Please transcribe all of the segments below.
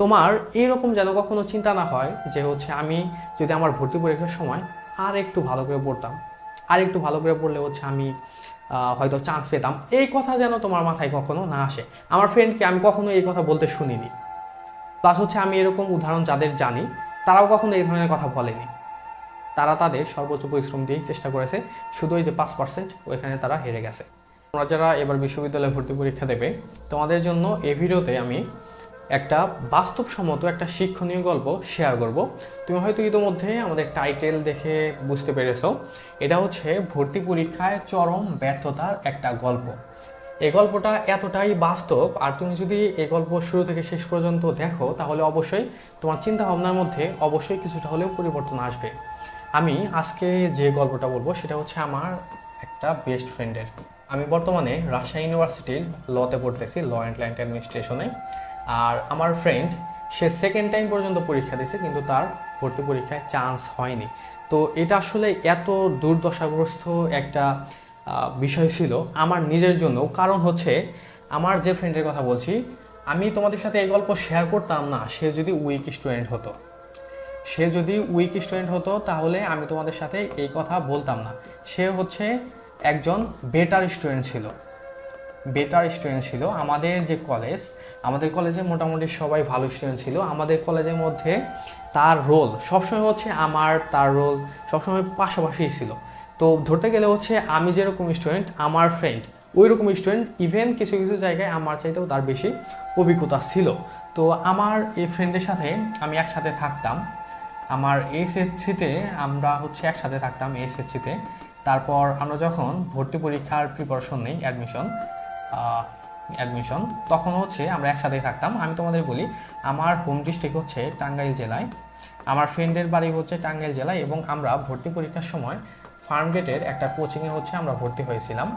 তোমার এইরকম যেন কখনো চিন্তা না হয় যে হচ্ছে আমি যদি আমার ভর্তি পরীক্ষার সময় আর একটু ভালো করে পড়তাম, আর একটু ভালো করে পড়লে হচ্ছে আমি হয়তো চান্স পেতাম, এই কথা যেন তোমার মাথায় কখনো না আসে। আমার ফ্রেন্ডকে আমি কখনো এই কথা বলতে শুনিনি। প্লাস হচ্ছে আমি এরকম উদাহরণ যাদের জানি তারাও কখনো এই ধরনের কথা বলেনি। তারা তাদের সর্বোচ্চ পরিশ্রম দিয়েই চেষ্টা করেছে, শুধু ওই যে 5% ওইখানে তারা হেরে গেছে। তোমরা যারা এবার বিশ্ববিদ্যালয়ে ভর্তি পরীক্ষা দেবে, তোমাদের জন্য এই ভিডিওতে আমি একটা বাস্তবসম্মত একটা শিক্ষণীয় গল্প শেয়ার করব। তুমি হয়তো ইতোমধ্যে আমাদের টাইটেল দেখে বুঝতে পেরেছো, এটা হচ্ছে ভর্তি পরীক্ষায় চরম ব্যর্থতার একটা গল্প। এই গল্পটা এতটাই বাস্তব, আর তুমি যদি এই গল্প শুরু থেকে শেষ পর্যন্ত দেখো তাহলে অবশ্যই তোমার চিন্তা ভাবনার মধ্যে অবশ্যই কিছুটা হলেও পরিবর্তন আসবে। আমি আজকে যে গল্পটা বলবো সেটা হচ্ছে আমার একটা বেস্ট ফ্রেন্ডের। আমি বর্তমানে রাজশাহী ইউনিভার্সিটির লতে পড়তেছি, ল অ্যান্ড ক্লায়েন্ট অ্যাডমিনিস্ট্রেশনে। আর আমার ফ্রেন্ড সে সেকেন্ড টাইম পর্যন্ত পরীক্ষা দিয়েছে, কিন্তু তার ভর্তি পরীক্ষায় চান্স হয়নি। তো এটা আসলে এত দুর্দশাগ্রস্ত একটা বিষয় ছিল আমার নিজের জন্য। কারণ হচ্ছে আমার যে ফ্রেন্ডের কথা বলছি, আমি তোমাদের সাথে এই গল্প শেয়ার করতাম না সে যদি উইক স্টুডেন্ট হতো। সে যদি উইক স্টুডেন্ট হতো তাহলে আমি তোমাদের সাথে এই কথা বলতাম না। সে হচ্ছে একজন বেটার স্টুডেন্ট ছিল, বেটার স্টুডেন্ট ছিল। আমাদের যে কলেজ, আমাদের কলেজে মোটামুটি সবাই ভালো স্টুডেন্ট ছিল। আমাদের কলেজের মধ্যে তার রোল সবসময় হচ্ছে তার রোল সবসময় পাশাপাশি ছিল। তো ধরতে গেলে হচ্ছে আমি যেরকম স্টুডেন্ট, আমার ফ্রেন্ড ওই রকম স্টুডেন্ট। ইভেন কিছু কিছু জায়গায় আমার চাইতেও তার বেশি অভিজ্ঞতা ছিল। তো আমার এই ফ্রেন্ডের সাথে আমি একসাথে থাকতাম। আমার এইচএসসিতে আমরা হচ্ছে একসাথে থাকতাম এইচএসসিতে। তারপর আমরা যখন ভর্তি পরীক্ষার প্রিপারেশন নেই, অ্যাডমিশন, তখন হচ্ছে আমরা একসাথেই থাকতাম। আমি তোমাদের বলি, আমার হোম ডিস্ট্রিক্ট হচ্ছে টাঙ্গাইল জেলায়, আমার ফ্রেন্ডের বাড়ি হচ্ছে টাঙ্গাইল জেলায়, এবং আমরা ভর্তি পরীক্ষার সময় ফার্মগেটের একটা কোচিংয়ে হচ্ছে আমরা ভর্তি হয়েছিলাম।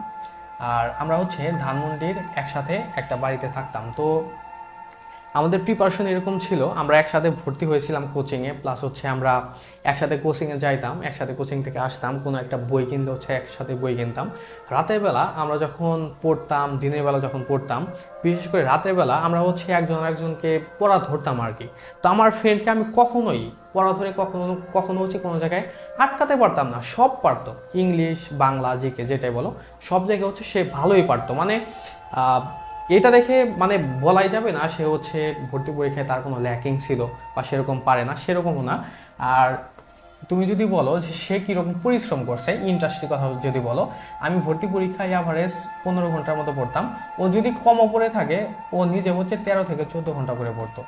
আর আমরা হচ্ছে ধানমন্ডির একসাথে একটা বাড়িতে থাকতাম। তো আমাদের প্রিপারেশন এরকম ছিল, আমরা একসাথে ভর্তি হয়েছিলাম কোচিংয়ে, প্লাস হচ্ছে আমরা একসাথে কোচিংয়ে যাইতাম, একসাথে কোচিং থেকে আসতাম, কোনো একটা বই কিনতে হচ্ছে একসাথে বই কিনতাম। রাতের বেলা আমরা যখন পড়তাম, দিনের বেলা যখন পড়তাম, বিশেষ করে রাতের বেলা আমরা হচ্ছে একজন আরেকজনকে পড়া ধরতাম আর কি। তো আমার ফ্রেন্ডকে আমি কখনোই পড়া ধরে কখনো কখনো হচ্ছে কোনো জায়গায় আটকাতে পারতাম না। সব পারতো, ইংলিশ, বাংলা, জিকে যেটাই বলো, সব জায়গায় হচ্ছে সে ভালোই পারতো। মানে এটা দেখে মানে বলাই যাবে না সে হচ্ছে ভর্তি পরীক্ষায় তার কোনো ল্যাকিং ছিল বা সেরকম পারে না, সেরকমও না। আর তুমি যদি বলো যে সে কীরকম পরিশ্রম করছে, ইন্ডাস্ট্রির কথা যদি বলো, আমি ভর্তি পরীক্ষায় অ্যাভারেজ 15 ঘন্টার মতো পড়তাম। ও যদি কমও পড়ে থাকে, ও নিজে হচ্ছে 13 থেকে 14 ঘন্টা করে পড়তো।